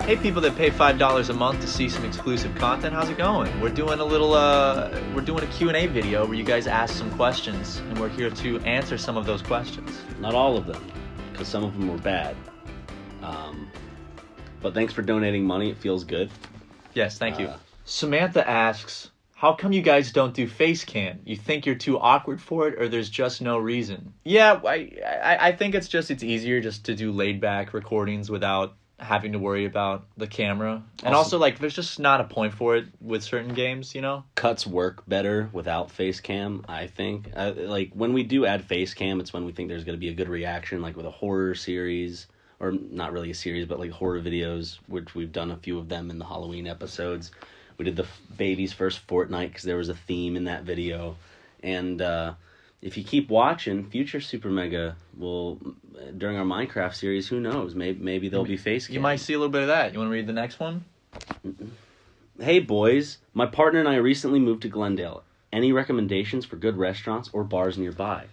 Hey, people that pay $5 a month to see some exclusive content, how's it going? We're doing a Q&A video where you guys ask some questions, and we're here to answer some of those questions. Not all of them, because some of them were bad. But thanks for donating money. It feels good. Yes, thank you. Samantha asks, how come you guys don't do face cam? You think you're too awkward for it, or there's just no reason? Yeah, I think it's easier just to do laid back recordings without having to worry about the camera. And also, like, there's just not a point for it with certain games, you know? Cuts work better without face cam, I think. Like, when we do add face cam, it's when we think there's going to be a good reaction, like with a horror series, or not really a series, but like horror videos, which we've done a few of them in the Halloween episodes. We did the baby's first Fortnite because there was a theme in that video. And if you keep watching, future SuperMega will, during our Minecraft series, who knows? Maybe there'll be face cam. You might see a little bit of that. You want to read the next one? Hey, boys. My partner and I recently moved to Glendale. Any recommendations for good restaurants or bars nearby?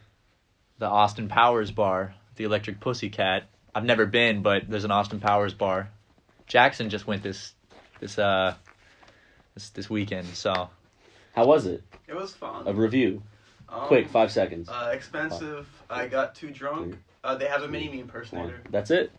The Austin Powers bar, the Electric Pussycat. I've never been, but there's an Austin Powers bar. Jackson just went this weekend, so. How was it? It was fun. A review. Quick, 5 seconds. Expensive. I got too drunk. They have a mini-me impersonator. That's it.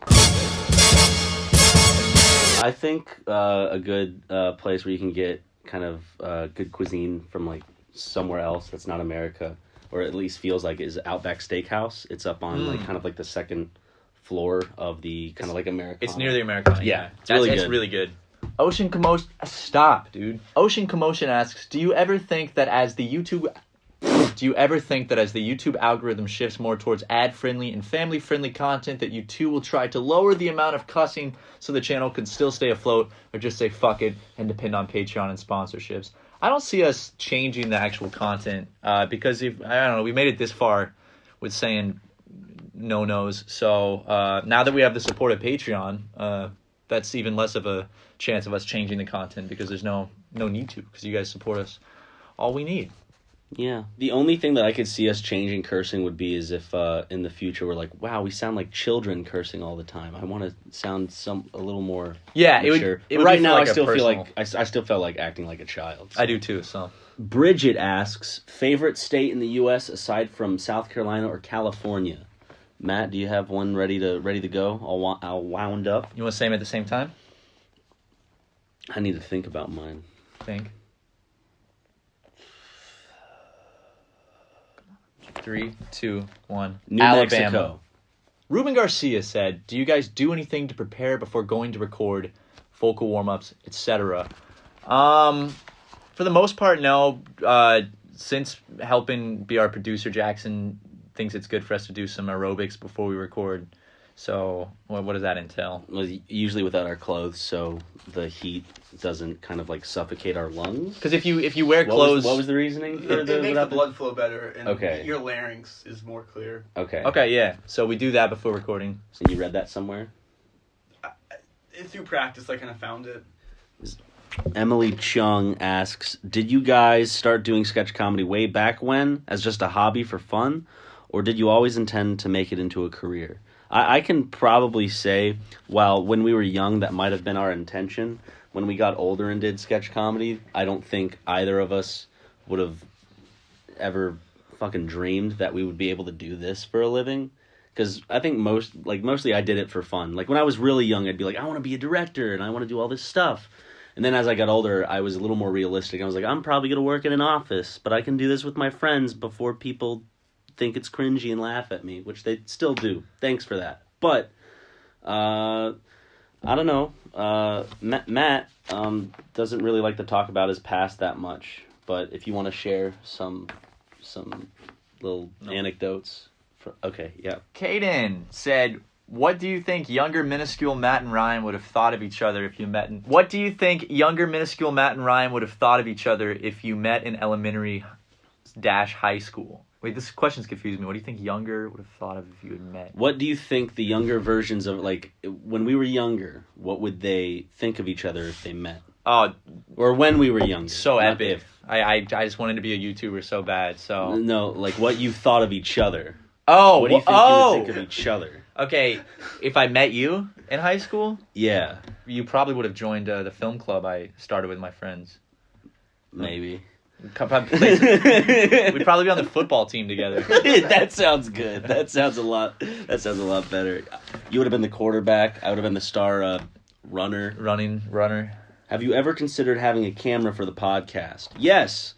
I think a good place where you can get kind of good cuisine from like somewhere else that's not America, or at least feels like, is Outback Steakhouse. It's up on like kind of like the second floor of the kind of like Americana. It's near the Americana. Yeah, it's really good. Ocean Commotion, stop, dude. Ocean Commotion asks, do you ever think that as the YouTube algorithm shifts more towards ad-friendly and family-friendly content, that you too will try to lower the amount of cussing so the channel can still stay afloat, or just say fuck it and depend on Patreon and sponsorships? I don't see us changing the actual content because I don't know, we made it this far with saying no-nos. So now that we have the support of Patreon, that's even less of a chance of us changing the content because there's no need to, because you guys support us all we need. Yeah. The only thing that I could see us changing cursing would be is if in the future we're like, wow, we sound like children cursing all the time. I want to sound a little more mature. It would right be now, like I still personal. feel like I still felt like acting like a child. So. I do too. So Bridget asks, favorite state in the U.S. aside from South Carolina or California? Matt, do you have one ready to go? I'll wound up. You want to say them at the same time? I need to think about mine. Think. 3, 2, 1. New Alabama. Mexico. Ruben Garcia said, do you guys do anything to prepare before going to record, vocal warm-ups, etc.? For the most part, no. Since helping be our producer, Jackson thinks it's good for us to do some aerobics before we record. So what does that entail? Well, usually without our clothes, so the heat doesn't kind of like suffocate our lungs. Because if you wear clothes, what was the reasoning for It makes the blood flow better, and your larynx is more clear. Okay, yeah. So we do that before recording. So you read that somewhere? Through practice, I kind of found it. Emily Chung asks, did you guys start doing sketch comedy way back when as just a hobby for fun, or did you always intend to make it into a career? I can probably say, when we were young, that might have been our intention. When we got older and did sketch comedy, I don't think either of us would have ever fucking dreamed that we would be able to do this for a living. Because I think mostly I did it for fun. Like when I was really young, I'd be like, I want to be a director and I want to do all this stuff. And then as I got older, I was a little more realistic. I was like, I'm probably going to work in an office, but I can do this with my friends before people think it's cringy and laugh at me, which they still do. Thanks for that. But I don't know. Matt doesn't really like to talk about his past that much. But if you want to share some little anecdotes, okay, yeah. Caden said, what do you think younger minuscule Matt and Ryan would have thought of each other if you met in... What do you think younger minuscule Matt and Ryan would have thought of each other if you met in elementary-high school? Wait, this question's confusing me. What do you think younger would have thought of if you had met? What do you think the younger versions of, like, when we were younger, what would they think of each other if they met? Oh, or when we were younger. So epic. I just wanted to be a YouTuber so bad, so... No, like, what you thought of each other. Oh, what do you think you would think of each other? Okay, if I met you in high school? Yeah. you probably would have joined the film club I started with my friends. Maybe. We'd probably be on the football team together. That sounds good. That sounds a lot better. You would have been the quarterback. I would have been the star Runner. Have you ever considered having a camera for the podcast? Yes,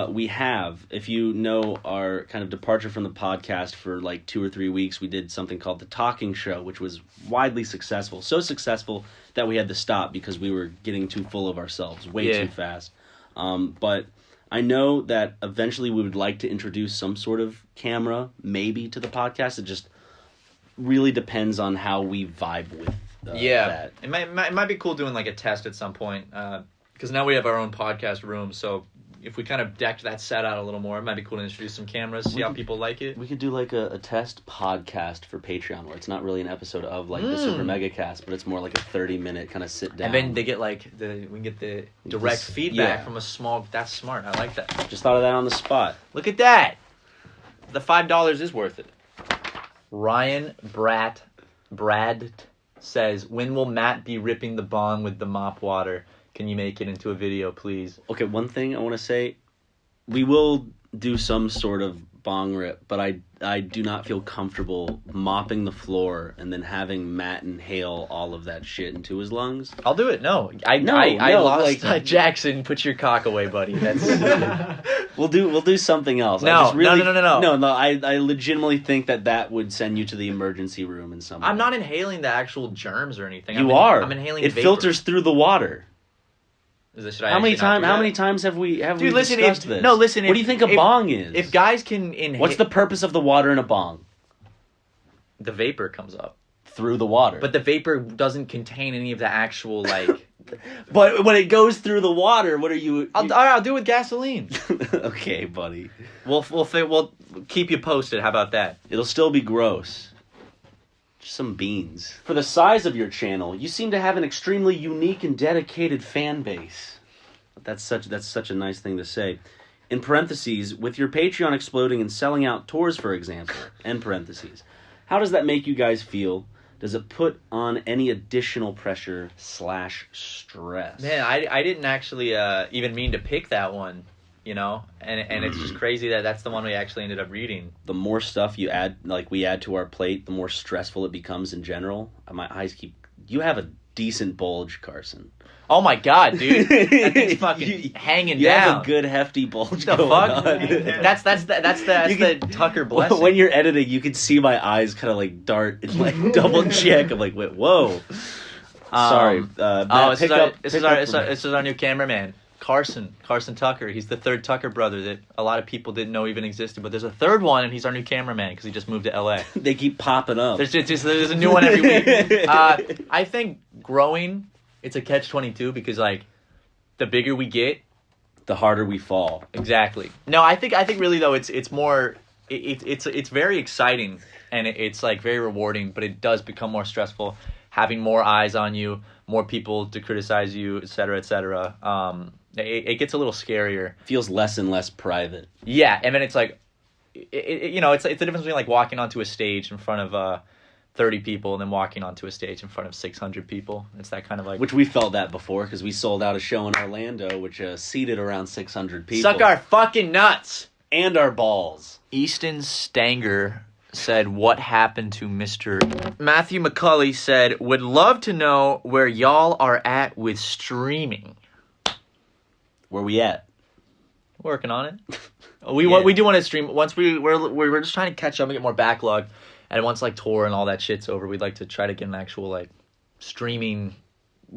we have. If you know our kind of departure from the podcast for like 2 or 3 weeks, we did something called The Talking Show, which was widely successful. So successful that we had to stop because we were getting too full of ourselves way too fast. But I know that eventually we would like to introduce some sort of camera, maybe, to the podcast. It just really depends on how we vibe with that. It might be cool doing like a test at some point because now we have our own podcast room. So if we kind of decked that set out a little more, it might be cool to introduce some cameras, see how people like it. We could do like a test podcast for Patreon where it's not really an episode of like the SuperMega cast, but it's more like a 30-minute kind of sit down. And then they get like we can get the direct feedback from a small. That's smart. I like that. Just thought of that on the spot. Look at that. The $5 is worth it. Ryan Brad says, when will Matt be ripping the bong with the mop water? Can you make it into a video, please? Okay, one thing I want to say, we will do some sort of bong rip, but I do not feel comfortable mopping the floor and then having Matt inhale all of that shit into his lungs. I'll do it. No, I lost Jackson. Put your cock away, buddy. That's We'll do something else. No. I legitimately think that would send you to the emergency room in some way. I'm not inhaling the actual germs or anything. I'm inhaling. It vapor. Filters through the water. How many times have we discussed this? No, listen. What do you think a bong is? If guys can inhale, what's the purpose of the water in a bong? The vapor comes up through the water, but the vapor doesn't contain any of the actual like. But when it goes through the water, what are you? I'll do it with gasoline. Okay, buddy. We'll keep you posted. How about that? It'll still be gross. Just some beans. For the size of your channel, you seem to have an extremely unique and dedicated fan base. That's such a nice thing to say. In parentheses, with your Patreon exploding and selling out tours, for example, end parentheses, how does that make you guys feel? Does it put on any additional pressure / stress? Man, I didn't actually even mean to pick that one, you know? And it's just crazy that that's the one we actually ended up reading. The more stuff we add to our plate, the more stressful it becomes in general. My eyes you have a decent bulge, Carson. Oh my god, dude. That thing's fucking hanging down. You have a good hefty bulge going on. That's the Tucker blessing. When you're editing, you can see my eyes kind of like dart and like double check. I'm like, wait, whoa. Sorry. This is our new cameraman, Carson Tucker. He's the third Tucker brother that a lot of people didn't know even existed. But there's a third one, and he's our new cameraman because he just moved to LA. They keep popping up. There's a new one every week. I think growing, it's a catch-22 because like the bigger we get, the harder we fall. Exactly. No, I think really though it's more it's very exciting and it's like very rewarding, but it does become more stressful having more eyes on you, more people to criticize you, et cetera, et cetera. It gets a little scarier. Feels less and less private. Yeah, and then it's like it's the difference between like walking onto a stage in front of 30 people and then walking onto a stage in front of 600 people. It's that kind of like... Which we felt that before because we sold out a show in Orlando which seated around 600 people. Suck our fucking nuts! And our balls. Easton Stanger said, what happened to Mr. Matthew McCulley said, would love to know where y'all are at with streaming. Where we at? Working on it. We do want to stream. Once we're just trying to catch up and get more backlog. And once like tour and all that shit's over, we'd like to try to get an actual like streaming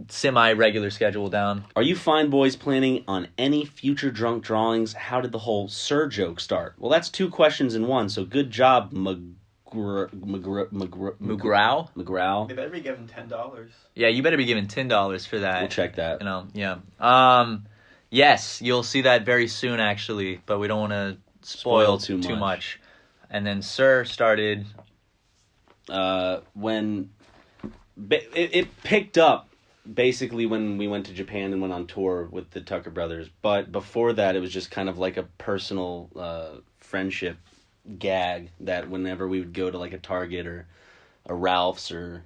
semi-regular schedule down. Are you fine boys planning on any future drunk drawings? How did the whole Sir joke start? Well, that's 2 questions in one, so good job, McGrow. They better be giving $10. Yeah, you better be giving $10 for that. We'll check that. Yeah. Yes, you'll see that very soon, actually, but we don't want to spoil too much. And then Sir started... when it picked up basically when we went to Japan and went on tour with the Tucker brothers, but before that it was just kind of like a personal friendship gag that whenever we would go to like a Target or a Ralph's or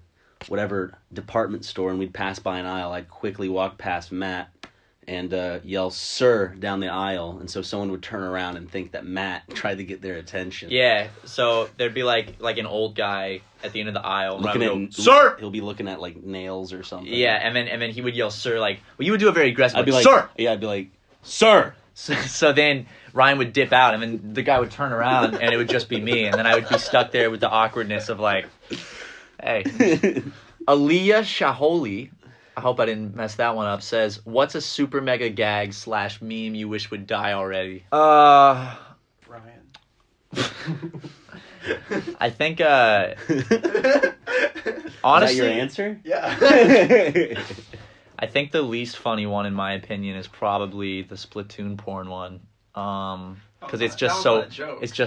whatever department store and we'd pass by an aisle, I'd quickly walk past Matt and yell "sir" down the aisle, and so someone would turn around and think that Matt tried to get their attention. Yeah, so there'd be like an old guy at the end of the aisle Looking and at "Sir!" He'll be looking at like nails or something. Yeah, and then he would yell "sir," like, well, you would do it very aggressive. I'd be like, "Sir!" Yeah, I'd be like, "Sir!" So then Ryan would dip out, and then the guy would turn around, and it would just be me, and then I would be stuck there with the awkwardness of like, hey. Aliyah Shaholi, I hope I didn't mess that one up, says, what's a super mega gag / meme you wish would die already? Ryan. I think, Is that honestly, your answer? Yeah. I think the least funny one, in my opinion, is probably the Splatoon porn one. Because it's just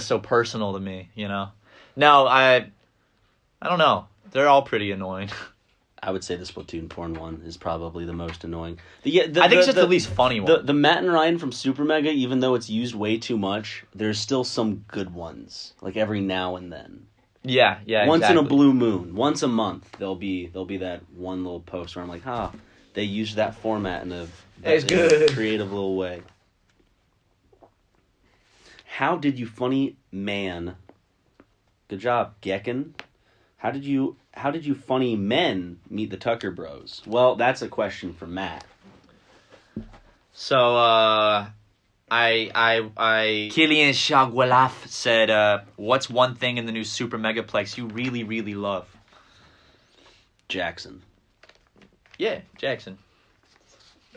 so personal to me, you know? No, I don't know. They're all pretty annoying. I would say the Splatoon porn one is probably the most annoying. I think it's just the least funny one. The Matt and Ryan from SuperMega, even though it's used way too much, there's still some good ones. Like every now and then. Yeah, Once exactly. in a blue moon, once a month, there'll be that one little post where I'm like, they used that format in a creative little way. How did you funny man? Good job, Gekken. How did you funny men meet the Tucker Bros? Well, that's a question for Matt. So, Killian Shagwalaf said, what's one thing in the new Super Megaplex you really, really love? Jackson. Yeah, Jackson.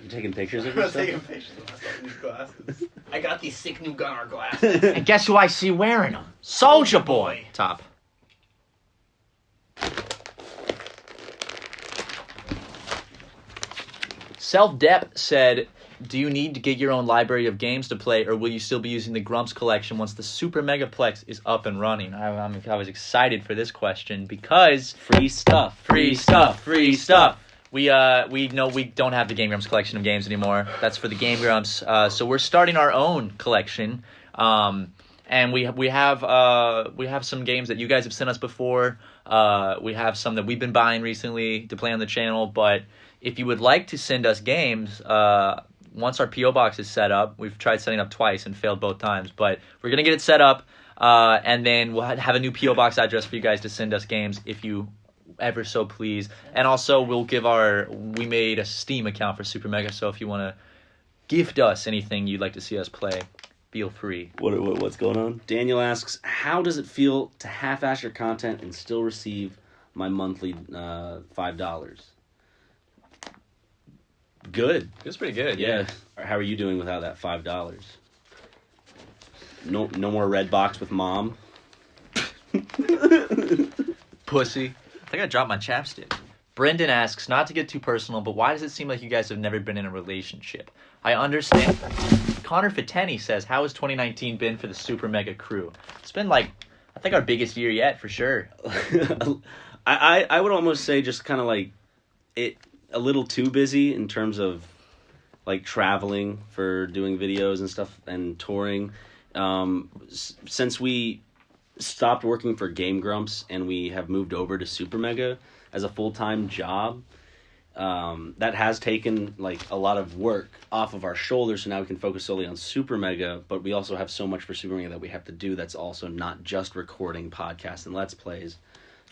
You taking pictures of I'm yourself? taking pictures of myself in these glasses. I got these sick new Gunnar glasses. And guess who I see wearing them? Soldier Boy. Top. Self-Dep said, do you need to get your own library of games to play, or will you still be using the Grumps collection once the Super Megaplex is up and running? I was excited for this question because... Free stuff. Free stuff. We know we don't have the Game Grumps collection of games anymore. That's for the Game Grumps. So we're starting our own collection. And we have some games that you guys have sent us before. We have some that we've been buying recently to play on the channel. But if you would like to send us games, once our P.O. box is set up, we've tried setting up twice and failed both times. But we're going to get it set up, and then we'll have a new P.O. box address for you guys to send us games if you ever so please. And also we made a Steam account for Super Mega, so if you want to gift us anything you'd like to see us play, feel free. What's going on? Daniel asks, how does it feel to half-ass your content and still receive my monthly $5? Good. It's pretty good. Yeah. How are you doing without that $5? No more red box with mom. Pussy. I think I dropped my chapstick. Brendan asks, not to get too personal, but why does it seem like you guys have never been in a relationship? I understand. Connor Fateni says, how has 2019 been for the Super Mega crew? It's been I think our biggest year yet, for sure. I would almost say just kind of it a little too busy in terms of traveling for doing videos and stuff and touring. Since we stopped working for Game Grumps and we have moved over to Super Mega as a full-time job, that has taken a lot of work off of our shoulders, so now we can focus solely on Super Mega, but we also have so much for Super Mega that we have to do that's also not just recording podcasts and Let's Plays.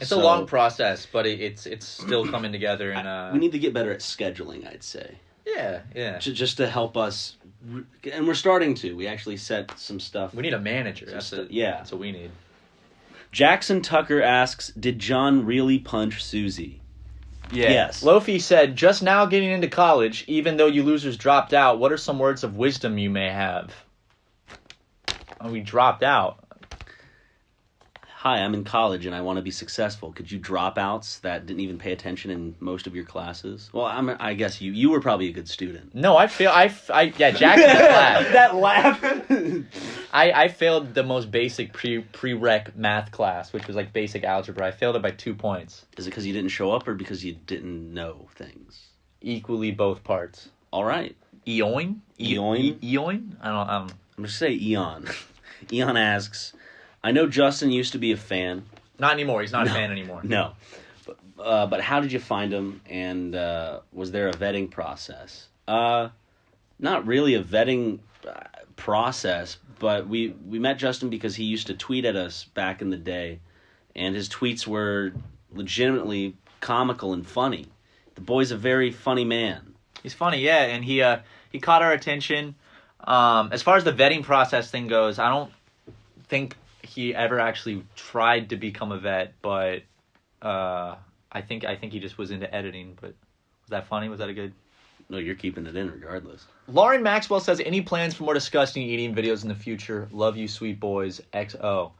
It's a long process, but it's still coming together. And we need to get better at scheduling, I'd say. Yeah. Just to help us, and we're starting to. We actually set some stuff. We need a manager. That's what we need. Jackson Tucker asks, did John really punch Susie? Yeah. Yes. Lofi said, just now getting into college, even though you losers dropped out, what are some words of wisdom you may have? Oh, we dropped out. Hi, I'm in college and I want to be successful. Could you dropouts that didn't even pay attention in most of your classes? Well, I guess you were probably a good student. No, Jackson laughed. That laugh. I failed the most basic prereq math class, which was basic algebra. I failed it by 2 points. Is it because you didn't show up or because you didn't know things? Equally both parts. All right. Eoin? Eoin? I'm going to say Eon. Eon asks, I know Justin used to be a fan. Not anymore. He's not a fan anymore. No. But how did you find him, and was there a vetting process? Not really a vetting process, but we met Justin because he used to tweet at us back in the day, and his tweets were legitimately comical and funny. The boy's a very funny man. He's funny, yeah, and he caught our attention. As far as the vetting process thing goes, I don't think he ever actually tried to become a vet, but I think he just was into editing. But was that funny? Was that a good? No, you're keeping it in regardless. Lauren Maxwell says, any plans for more disgusting eating videos in the future? Love you, sweet boys. XO.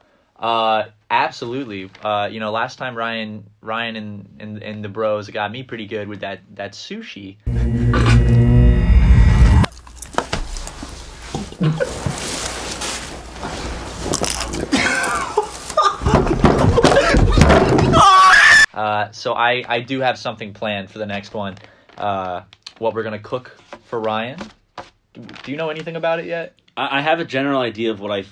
Absolutely. Last time Ryan and the bros got me pretty good with that sushi. So I do have something planned for the next one. What we're gonna cook for Ryan. Do you know anything about it yet? I have a general idea of what I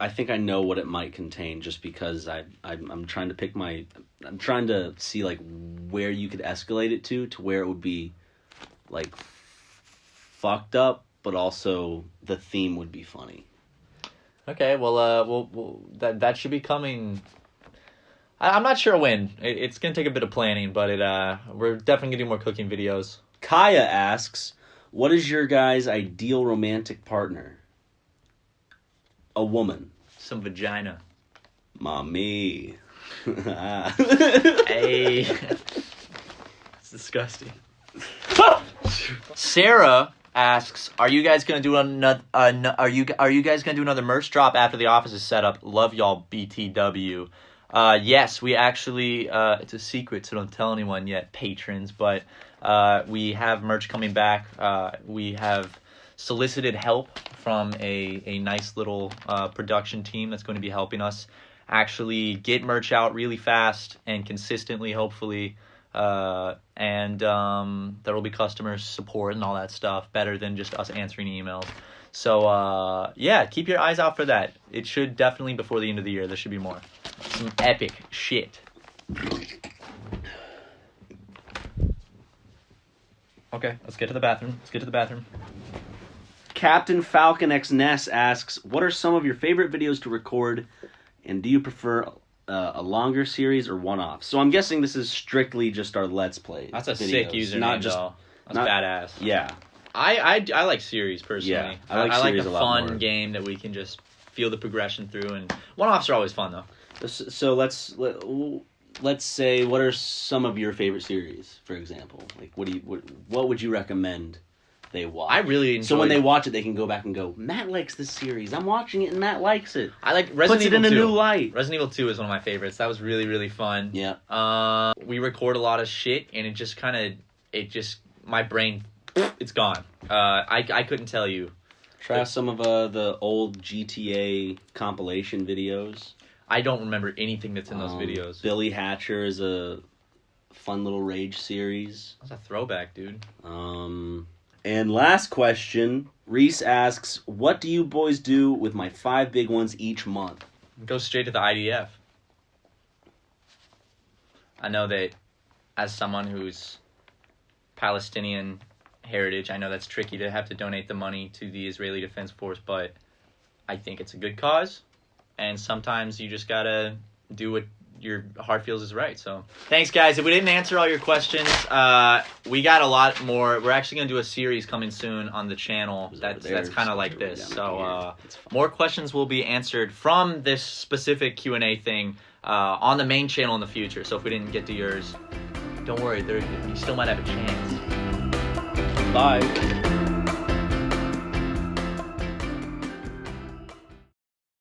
think I know what it might contain, just because I'm trying to I'm trying to see like where you could escalate it to where it would be like fucked up, but also the theme would be funny. Okay, well, that should be coming. I'm not sure when. It's gonna take a bit of planning, but we're definitely gonna do more cooking videos. Kaya asks, what is your guys' ideal romantic partner? A woman. Some vagina. Mommy. Hey. It's disgusting. Sarah asks, are you guys gonna do another? Are you guys gonna do another merch drop after the office is set up? Love y'all, BTW. Yes, we actually. It's a secret, so don't tell anyone yet, patrons. But we have merch coming back. We have solicited help from a nice little production team that's going to be helping us actually get merch out really fast and consistently, hopefully. And there will be customer support and all that stuff, better than just us answering emails. So, yeah, keep your eyes out for that. It should definitely, before the end of the year, there should be more. Some epic shit. Okay, let's get to the bathroom. Captain Falcon X Ness asks, what are some of your favorite videos to record, and do you prefer a longer series or one-off? So I'm guessing this is strictly just our Let's Plays. That's a videos, sick username, though. That's badass. Yeah. I like series, personally. Yeah, I like series a a lot fun more. game that we can just feel the progression through, and one-offs are always fun, though. So let's say, what are some of your favorite series, for example? Like, what would you recommend they watch? I really enjoy. So when they watch it, they can go back and go, Matt likes this series. I'm watching it, and Matt likes it. I like Resident Puts it Evil in 2. a new light. Resident Evil 2 is one of my favorites. That was really, really fun. Yeah. We record a lot of shit, and my brain, it's gone. I couldn't tell you. Try some of the old GTA compilation videos. I don't remember anything that's in those videos. Billy Hatcher is a fun little rage series. That's a throwback, dude. And last question, Reese asks, what do you boys do with my 5 big ones each month? Go straight to the IDF. I know that as someone who's Palestinian heritage, I know that's tricky to have to donate the money to the Israeli Defense Force, but I think it's a good cause, and sometimes you just gotta do what your heart feels is right. So thanks, guys. If we didn't answer all your questions, we got a lot more. We're actually gonna do a series coming soon on the channel that's kind of like this. So more questions will be answered from this specific Q&A thing on the main channel in the future. So if we didn't get to yours, don't worry, you still might have a chance. Bye.